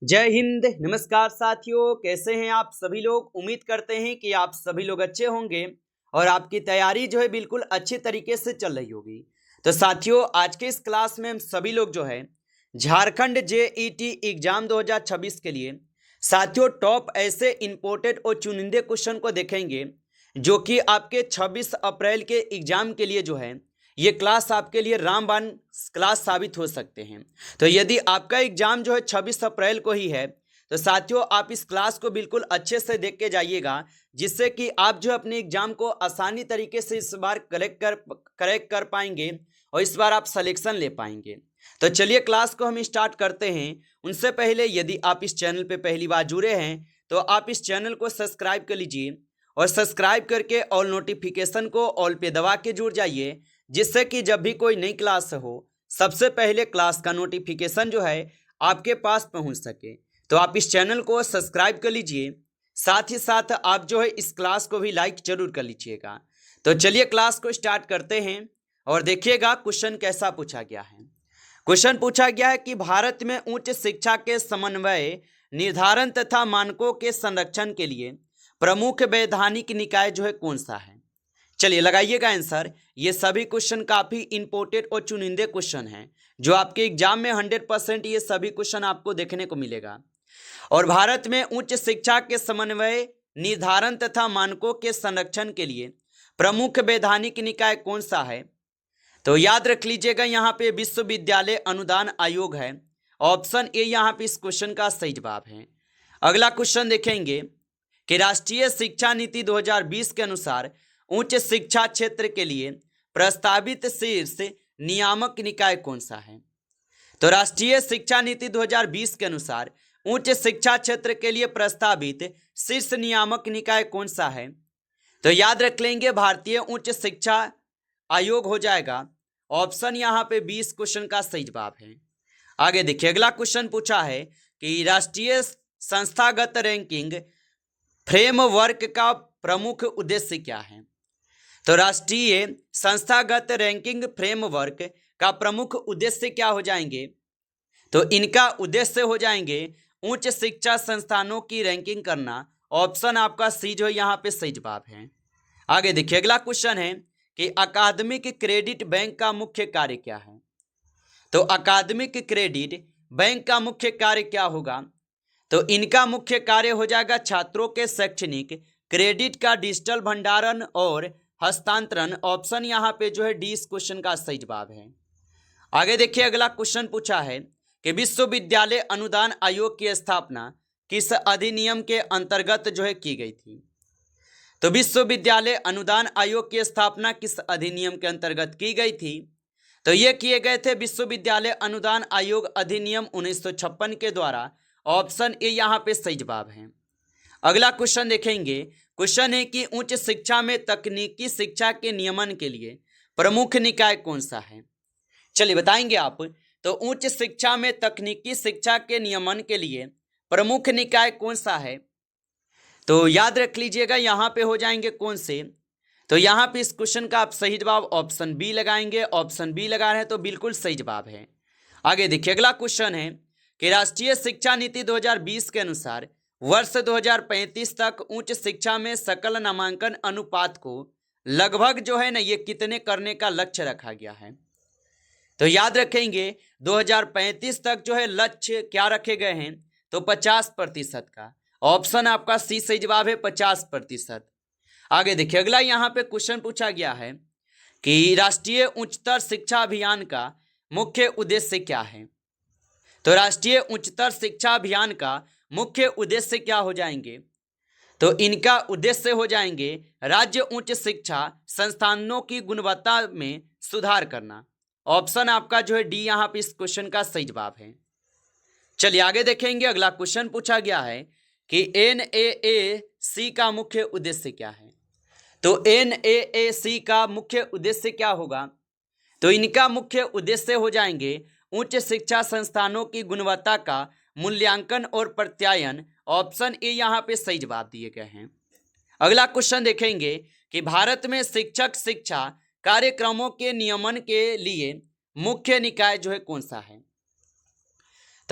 जय हिंद। नमस्कार साथियों, कैसे हैं आप सभी लोग। उम्मीद करते हैं कि आप सभी लोग अच्छे होंगे और आपकी तैयारी जो है बिल्कुल अच्छे तरीके से चल रही होगी। तो साथियों, आज के इस क्लास में हम सभी लोग जो है झारखंड जेईटी एग्जाम 2026 के लिए साथियों टॉप ऐसे इंपोर्टेड और चुनिंदे क्वेश्चन को देखेंगे जो कि आपके 26 अप्रैल के एग्जाम के लिए जो है ये क्लास आपके लिए रामबाण क्लास साबित हो सकते हैं। तो यदि आपका एग्जाम जो है 26 अप्रैल को ही है तो साथियों आप इस क्लास को बिल्कुल अच्छे से देख के जाइएगा, जिससे कि आप जो अपने एग्जाम को आसानी तरीके से इस बार करेक्ट कर पाएंगे और इस बार आप सिलेक्शन ले पाएंगे। तो चलिए क्लास को हम स्टार्ट करते हैं। उनसे पहले यदि आप इस चैनल पे पहली बार जुड़े हैं तो आप इस चैनल को सब्सक्राइब कर लीजिए और सब्सक्राइब करके ऑल नोटिफिकेशन को ऑल पे दबा के जुड़ जाइए, जिससे कि जब भी कोई नई क्लास हो सबसे पहले क्लास का नोटिफिकेशन जो है आपके पास पहुंच सके। तो आप इस चैनल को सब्सक्राइब कर लीजिए, साथ ही साथ आप जो है इस क्लास को भी लाइक जरूर कर लीजिएगा। तो चलिए क्लास को स्टार्ट करते हैं और देखिएगा क्वेश्चन कैसा पूछा गया है। क्वेश्चन पूछा गया है कि भारत में उच्च शिक्षा के समन्वय, निर्धारण तथा मानकों के संरक्षण के लिए प्रमुख वैधानिक निकाय जो है कौन सा है। चलिए लगाइएगा आंसर। ये सभी क्वेश्चन काफी इंपोर्टेंट और चुनिंदे क्वेश्चन हैं जो आपके एग्जाम में 100% ये सभी क्वेश्चन आपको देखने को मिलेगा। और भारत में उच्च शिक्षा के समन्वय, निर्धारण तथा मानकों के संरक्षण के लिए प्रमुख वैधानिक निकाय कौन सा है। तो याद रख लीजिएगा, यहाँ पे विश्वविद्यालय अनुदान आयोग है। ऑप्शन ए यहाँ पे इस क्वेश्चन का सही जवाब है। अगला क्वेश्चन देखेंगे कि राष्ट्रीय शिक्षा नीति 2020 के अनुसार उच्च शिक्षा क्षेत्र के लिए प्रस्तावित शीर्ष नियामक निकाय कौन सा है। तो राष्ट्रीय शिक्षा नीति 2020 के अनुसार उच्च शिक्षा क्षेत्र के लिए प्रस्तावित शीर्ष नियामक निकाय कौन सा है। तो याद रख लेंगे, भारतीय उच्च शिक्षा आयोग हो जाएगा। ऑप्शन यहाँ पे 20 क्वेश्चन का सही जवाब है। आगे देखिए, अगला क्वेश्चन पूछा है कि राष्ट्रीय संस्थागत रैंकिंग फ्रेमवर्क का प्रमुख उद्देश्य क्या है। तो राष्ट्रीय संस्थागत रैंकिंग फ्रेमवर्क का प्रमुख उद्देश्य क्या हो जाएंगे। तो इनका उद्देश्य हो जाएंगे उच्च शिक्षा संस्थानों की रैंकिंग करना। ऑप्शन आपका सी जो यहाँ पे सही जवाब है। आगे देखिए, अगला क्वेश्चन है कि अकादमिक क्रेडिट बैंक का मुख्य कार्य क्या है। तो अकादमिक क्रेडिट बैंक का मुख्य कार्य क्या होगा। तो इनका मुख्य कार्य हो जाएगा छात्रों के शैक्षणिक क्रेडिट का डिजिटल भंडारण और हस्तांतरण। ऑप्शन यहाँ पे जो है डी इस क्वेश्चन का सही जवाब है। आगे देखिए, अगला क्वेश्चन पूछा है कि विश्वविद्यालय अनुदान आयोग की स्थापना किस अधिनियम के अंतर्गत जो है की गई थी। तो विश्वविद्यालय अनुदान आयोग की स्थापना किस अधिनियम के अंतर्गत की गई थी। तो ये किए गए थे विश्वविद्यालय अनुदान आयोग अधिनियम 1956 के द्वारा। ऑप्शन ए यहाँ पे सही जवाब है। अगला क्वेश्चन देखेंगे। क्वेश्चन है कि उच्च शिक्षा में तकनीकी शिक्षा के नियमन के लिए प्रमुख निकाय कौन सा है। चलिए बताएंगे आप। तो उच्च शिक्षा में तकनीकी शिक्षा के नियमन के लिए प्रमुख निकाय कौन सा है। तो याद रख लीजिएगा, यहाँ पे हो जाएंगे कौन से। तो यहाँ पे इस क्वेश्चन का आप सही जवाब ऑप्शन बी लगाएंगे। ऑप्शन बी लगा रहे हैं तो बिल्कुल सही जवाब है। आगे देखिए, अगला क्वेश्चन है कि राष्ट्रीय शिक्षा नीति 2020 के अनुसार वर्ष 2035 तक उच्च शिक्षा में सकल नामांकन अनुपात को लगभग जो है ना ये कितने करने का लक्ष्य रखा गया है। तो याद रखेंगे 2035 तक जो है लक्ष्य क्या रखे गए हैं। तो 50% का। ऑप्शन आपका सी सही जवाब है, 50%। आगे देखिए, अगला यहाँ पे क्वेश्चन पूछा गया है कि राष्ट्रीय उच्चतर शिक्षा अभियान का मुख्य उद्देश्य क्या है। तो राष्ट्रीय उच्चतर शिक्षा अभियान का मुख्य उद्देश्य क्या हो जाएंगे। तो इनका उद्देश्य हो जाएंगे राज्य उच्च शिक्षा संस्थानों की गुणवत्ता में सुधार करना। ऑप्शन आपका जो है डी यहाँ पे इस क्वेश्चन का सही जवाब है। चलिए आगे देखेंगे, अगला क्वेश्चन पूछा गया है कि NAAC का मुख्य उद्देश्य क्या है। तो NAAC का मुख्य उद्देश्य क्या होगा। तो इनका मुख्य उद्देश्य हो जाएंगे उच्च शिक्षा संस्थानों की गुणवत्ता का मूल्यांकन और प्रत्यायन। ऑप्शन ए यहाँ पे सही जवाब दिए गए हैं। अगला क्वेश्चन देखेंगे कि भारत में शिक्षक शिक्षा कार्यक्रमों के नियमन के लिए मुख्य निकाय जो है कौन सा है।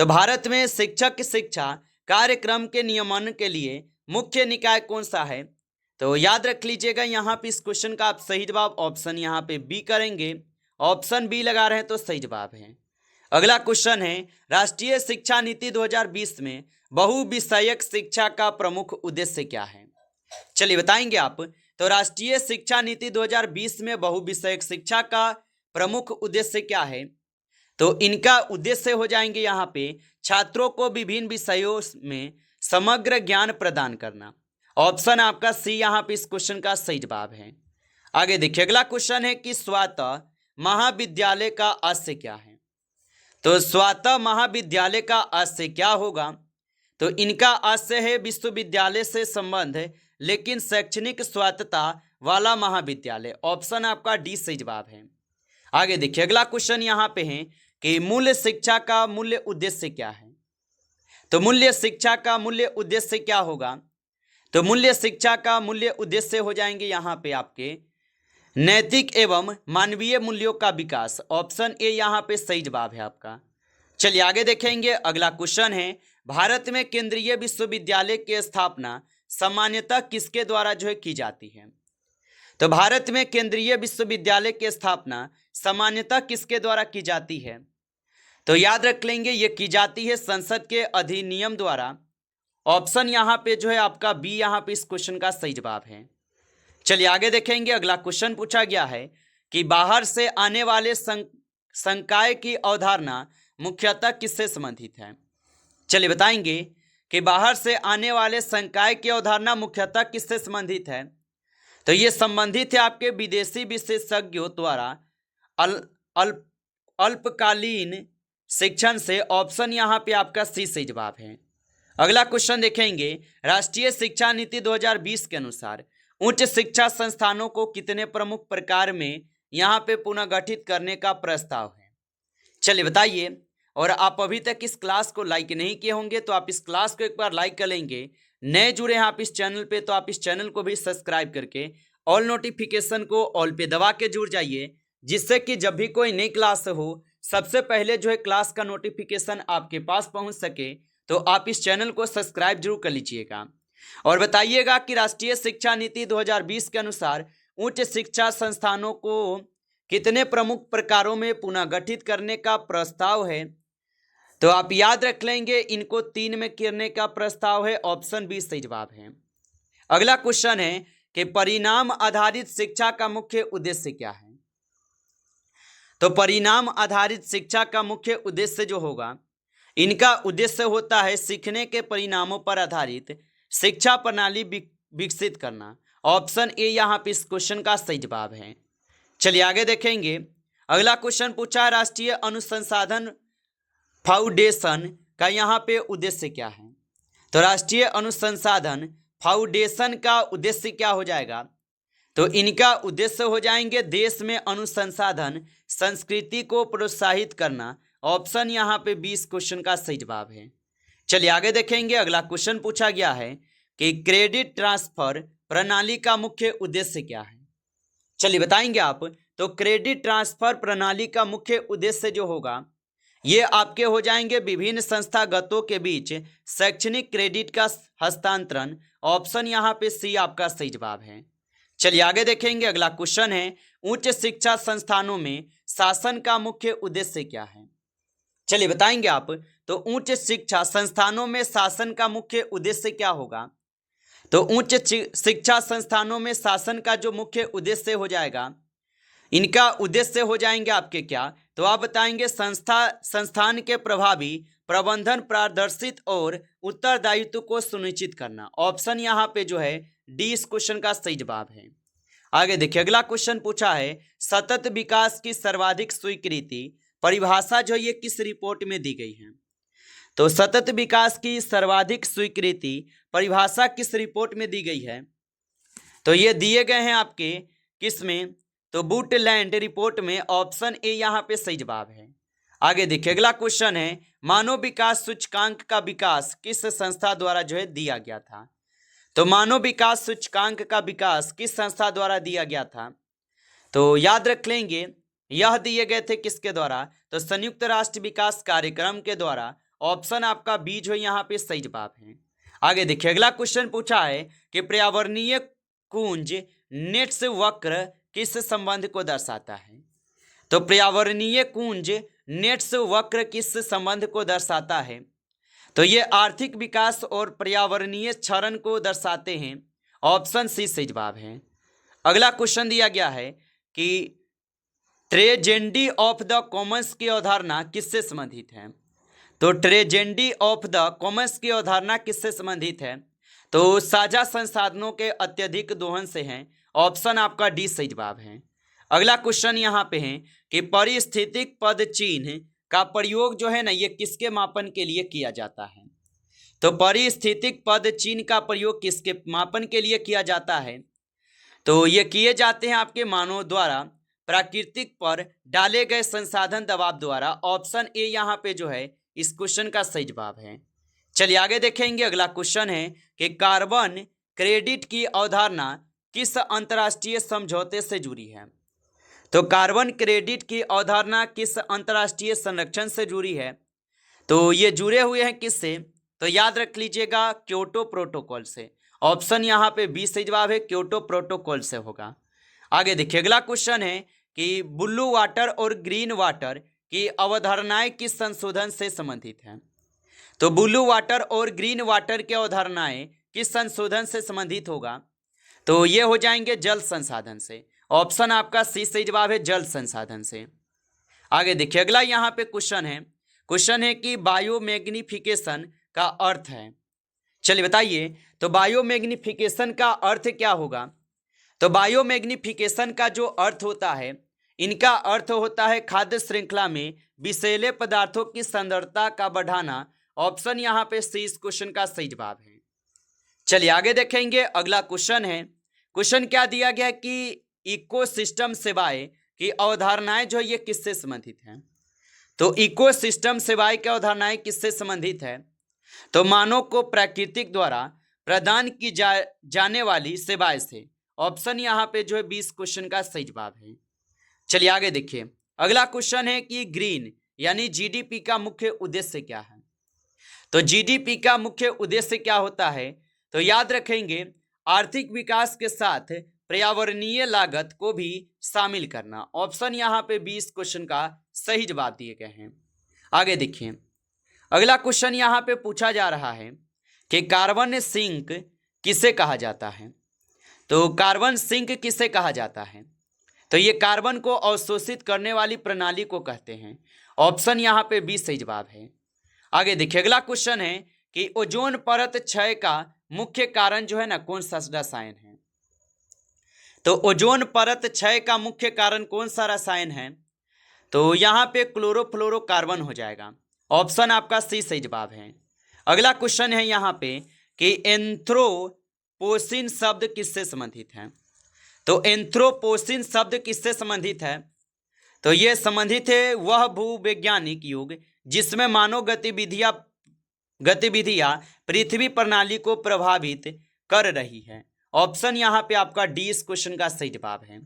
तो भारत में शिक्षक शिक्षा कार्यक्रम के नियमन के लिए मुख्य निकाय कौन सा है? तो याद रख लीजिएगा, यहाँ पे इस क्वेश्चन का आप सही जवाब ऑप्शन यहाँ पे बी करेंगे। ऑप्शन बी लगा रहे हैं तो सही जवाब है। अगला क्वेश्चन है, राष्ट्रीय शिक्षा नीति 2020 में बहुविषयक शिक्षा का प्रमुख उद्देश्य क्या है? चलिए बताएंगे आप। तो राष्ट्रीय शिक्षा नीति 2020 में बहुविषयक शिक्षा का प्रमुख उद्देश्य क्या है? तो इनका उद्देश्य हो जाएंगे यहाँ पे छात्रों को विभिन्न विषयों में समग्र ज्ञान प्रदान करना। ऑप्शन आपका सी यहाँ पे इस क्वेश्चन का सही जवाब है। आगे देखिए, अगला क्वेश्चन है कि स्वायत्त महाविद्यालय का आशय क्या है? तो स्वायत्त महाविद्यालय का आशय क्या होगा? तो इनका आशय है विश्वविद्यालय से संबंध लेकिन शैक्षणिक स्वायत्तता वाला महाविद्यालय। ऑप्शन आपका डी सही जवाब है। आगे देखिए, अगला क्वेश्चन यहाँ पे है कि मूल्य शिक्षा का मूल्य उद्देश्य क्या है? तो मूल्य शिक्षा का मूल्य उद्देश्य क्या होगा? तो मूल्य शिक्षा का मूल्य उद्देश्य हो जाएंगे यहाँ पे आपके नैतिक एवं मानवीय मूल्यों का विकास। ऑप्शन ए यहाँ पे सही जवाब है आपका। चलिए आगे देखेंगे, अगला क्वेश्चन है, भारत में केंद्रीय विश्वविद्यालय की स्थापना सामान्यतः किसके द्वारा की जाती है? तो भारत में केंद्रीय विश्वविद्यालय की स्थापना सामान्यतः किसके द्वारा की जाती है? तो याद रख लेंगे, ये की जाती है संसद के अधिनियम द्वारा। ऑप्शन यहाँ पे आपका बी यहाँ पे इस क्वेश्चन का सही जवाब है। चलिए आगे देखेंगे, अगला क्वेश्चन पूछा गया है कि बाहर से आने वाले संकाय की अवधारणा मुख्यतः किससे संबंधित है? चलिए बताएंगे कि बाहर से आने वाले संकाय की अवधारणा मुख्यतः किससे संबंधित है? तो ये संबंधित है आपके विदेशी विशेषज्ञों द्वारा अल्पकालीन शिक्षण से। ऑप्शन यहाँ पे आपका सी सही जवाब है। अगला क्वेश्चन देखेंगे, राष्ट्रीय शिक्षा नीति 2020 के अनुसार उच्च शिक्षा संस्थानों को कितने प्रमुख प्रकार में यहाँ पे पुनर्गठित करने का प्रस्ताव है? चलिए बताइए। और आप अभी तक इस क्लास को लाइक नहीं किए होंगे तो आप इस क्लास को एक बार लाइक कर लेंगे। नए जुड़े हैं आप इस चैनल पे तो आप इस चैनल को भी सब्सक्राइब करके ऑल नोटिफिकेशन को ऑल पे दबा के जुड़ जाइए, जिससे कि जब भी कोई नई क्लास हो सबसे पहले क्लास का नोटिफिकेशन आपके पास पहुंच सके। तो आप इस चैनल को सब्सक्राइब जरूर कर लीजिएगा और बताइएगा कि राष्ट्रीय शिक्षा नीति 2020 के अनुसार उच्च शिक्षा संस्थानों को कितने प्रमुख प्रकारों में पुनर्गठित करने का प्रस्ताव है? तो आप याद रख लेंगे, इनको 3 में करने का प्रस्ताव है। ऑप्शन बी सही जवाब है। अगला क्वेश्चन है कि परिणाम आधारित शिक्षा का मुख्य उद्देश्य क्या है? तो परिणाम आधारित शिक्षा का मुख्य उद्देश्य होगा, इनका उद्देश्य होता है सीखने के परिणामों पर आधारित शिक्षा प्रणाली विकसित करना। ऑप्शन ए यहाँ पे इस क्वेश्चन का सही जवाब है। चलिए आगे देखेंगे, अगला क्वेश्चन पूछा, राष्ट्रीय अनुसंधान फाउंडेशन का यहाँ पे उद्देश्य क्या है? तो राष्ट्रीय अनुसंधान फाउंडेशन का उद्देश्य क्या हो जाएगा? तो इनका उद्देश्य हो जाएंगे देश में अनुसंधान संस्कृति को प्रोत्साहित करना। ऑप्शन यहाँ पे 20 क्वेश्चन का सही जवाब है। चलिए आगे देखेंगे, अगला क्वेश्चन पूछा गया है कि क्रेडिट ट्रांसफर प्रणाली का मुख्य उद्देश्य क्या है? चलिए बताएंगे आप। तो क्रेडिट ट्रांसफर प्रणाली का मुख्य उद्देश्य होगा, ये आपके हो जाएंगे विभिन्न संस्थागतों के बीच शैक्षणिक क्रेडिट का हस्तांतरण। ऑप्शन यहाँ पे सी आपका सही जवाब है। चलिए आगे देखेंगे, अगला क्वेश्चन है, उच्च शिक्षा संस्थानों में शासन का मुख्य उद्देश्य क्या है? चलिए बताएंगे आप। तो उच्च शिक्षा संस्थानों में शासन का मुख्य उद्देश्य क्या होगा? तो उच्च शिक्षा संस्थानों में शासन का मुख्य उद्देश्य हो जाएगा, इनका उद्देश्य हो जाएंगे आपके क्या? तो आप बताएंगे संस्थान के प्रभावी प्रबंधन, पारदर्शित और उत्तरदायित्व को सुनिश्चित करना। ऑप्शन यहाँ पे डी इस क्वेश्चन का सही जवाब है। आगे देखिए, अगला क्वेश्चन पूछा है, सतत विकास की सर्वाधिक स्वीकृति परिभाषा ये किस रिपोर्ट में दी गई है? तो सतत विकास की सर्वाधिक स्वीकृति परिभाषा किस रिपोर्ट में दी गई है? तो ये दिए गए हैं आपके किस में? तो वुडलैंड रिपोर्ट में। ऑप्शन ए यहाँ पे सही जवाब है। आगे देखिए, अगला क्वेश्चन है, मानव विकास सूचकांक का विकास किस संस्था द्वारा दिया गया था? तो मानव विकास सूचकांक का विकास किस संस्था द्वारा दिया गया था? तो याद रख लेंगे, यह दिए गए थे किसके द्वारा? तो संयुक्त राष्ट्र विकास कार्यक्रम के द्वारा। ऑप्शन आपका बी जो यहाँ पे सही जवाब है। आगे देखिए अगला क्वेश्चन पूछा है कि पर्यावरणीय कुंज नेट्स वक्र किस संबंध को दर्शाता है। तो पर्यावरणीय कुंज नेट्स वक्र किस संबंध को दर्शाता है। तो ये आर्थिक विकास और पर्यावरणीय क्षरण को दर्शाते हैं। ऑप्शन सी सही जवाब है। अगला क्वेश्चन दिया गया है कि ट्रेजेडी ऑफ द कॉमन्स की अवधारणा किससे संबंधित है। तो ट्रेजेडी ऑफ द कॉमन्स की अवधारणा किससे संबंधित है। तो साझा संसाधनों के अत्यधिक दोहन से है। ऑप्शन आपका डी सही जवाब है। अगला क्वेश्चन यहाँ पे है कि पारिस्थितिक पद चिन्ह का प्रयोग जो है ना ये किसके मापन के लिए किया जाता है। तो पारिस्थितिक पद चिन्ह का प्रयोग किसके मापन के लिए किया जाता है। तो ये किए जाते हैं आपके मानव द्वारा प्राकृतिक पर डाले गए संसाधन दबाव द्वारा। ऑप्शन ए यहाँ पे जो है इस क्वेश्चन का सही जवाब है। चलिए आगे देखेंगे। अगला क्वेश्चन है कि कार्बन क्रेडिट की अवधारणा किस अंतर्राष्ट्रीय समझौते से जुड़ी है। तो कार्बन क्रेडिट की अवधारणा किस अंतर्राष्ट्रीय संरक्षण से जुड़ी है। तो ये जुड़े हुए हैं किससे। तो याद रख लीजिएगा क्योटो प्रोटोकॉल से। ऑप्शन यहाँ पे बी सही जवाब है, क्योटो प्रोटोकॉल से होगा। आगे देखिए अगला क्वेश्चन है कि ब्लू वाटर और ग्रीन वाटर की अवधारणाएं किस संशोधन से संबंधित हैं। तो ब्लू वाटर और ग्रीन वाटर की अवधारणाएं किस संशोधन से संबंधित होगा। तो ये हो जाएंगे जल संसाधन से। ऑप्शन आपका सी सही जवाब है, जल संसाधन से। आगे देखिए अगला यहाँ पे क्वेश्चन है कि बायोमैग्निफिकेशन का अर्थ है। चलिए बताइए तो बायोमैग्निफिकेशन का अर्थ क्या होगा। तो बायोमैग्निफिकेशन का जो अर्थ होता है, इनका अर्थ होता है खाद्य श्रृंखला में विषैले पदार्थों की सांद्रता का बढ़ाना। ऑप्शन यहाँ पे सी इस क्वेश्चन का सही जवाब है। चलिए आगे देखेंगे। अगला क्वेश्चन क्या दिया गया कि इकोसिस्टम सेवाएं की अवधारणाएं जो ये किससे संबंधित हैं। तो इकोसिस्टम सेवाएं की अवधारणाएं किससे संबंधित है। तो मानव को प्रकृति द्वारा प्रदान की जाने वाली सेवाएं से। ऑप्शन यहाँ पे जो है 20 क्वेश्चन का सही जवाब है। चलिए आगे देखिए अगला क्वेश्चन है कि ग्रीन यानी जीडीपी का मुख्य उद्देश्य क्या है। तो जीडीपी का मुख्य उद्देश्य क्या होता है। तो याद रखेंगे आर्थिक विकास के साथ पर्यावरणीय लागत को भी शामिल करना। ऑप्शन यहाँ पे 20 क्वेश्चन का सही जवाब दिए गए हैं। आगे देखिए अगला क्वेश्चन यहाँ पे पूछा जा रहा है कि कार्बन सिंक किसे कहा जाता है। तो कार्बन सिंक किसे कहा जाता है। तो ये कार्बन को अवशोषित करने वाली प्रणाली को कहते हैं। ऑप्शन यहाँ पे 20 सही जवाब है। आगे देखिए अगला क्वेश्चन है कि ओजोन परत क्षय का मुख्य कारण जो है ना कौन सा रसायन है। तो ओजोन परत क्षय का मुख्य कारण कौन सा रसायन है। तो यहाँ पे क्लोरोफ्लोरोकार्बन हो जाएगा। ऑप्शन आपका सी सही जवाब है। अगला क्वेश्चन है यहाँ पे कि एंथ्रोपोसिन शब्द किससे संबंधित है। तो एंथ्रोपोसिन शब्द किससे संबंधित है। तो ये संबंधित है वह भूवैज्ञानिक युग जिसमें मानव गतिविधियां पृथ्वी प्रणाली को प्रभावित कर रही है। ऑप्शन यहाँ पे आपका डी इस क्वेश्चन का सही जवाब है।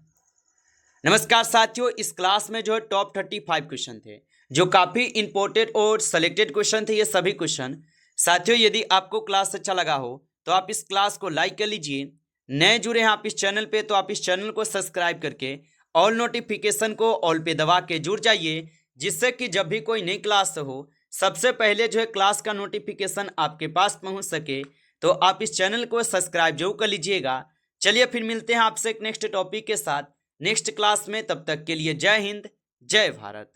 नमस्कार साथियों, इस क्लास में जो है टॉप 35 क्वेश्चन थे जो काफ़ी इंपॉर्टेंट और सेलेक्टेड क्वेश्चन थे। ये सभी क्वेश्चन साथियों यदि आपको क्लास अच्छा लगा हो तो आप इस क्लास को लाइक कर लीजिए। नए जुड़े हैं आप इस चैनल पे तो आप इस चैनल को सब्सक्राइब करके ऑल नोटिफिकेशन को ऑल पे दबा के जुड़ जाइए, जिससे कि जब भी कोई नई क्लास हो सबसे पहले जो है क्लास का नोटिफिकेशन आपके पास पहुंच सके। तो आप इस चैनल को सब्सक्राइब जरूर कर लीजिएगा। चलिए फिर मिलते हैं आपसे एक नेक्स्ट टॉपिक के साथ नेक्स्ट क्लास में। तब तक के लिए जय हिंद, जय भारत।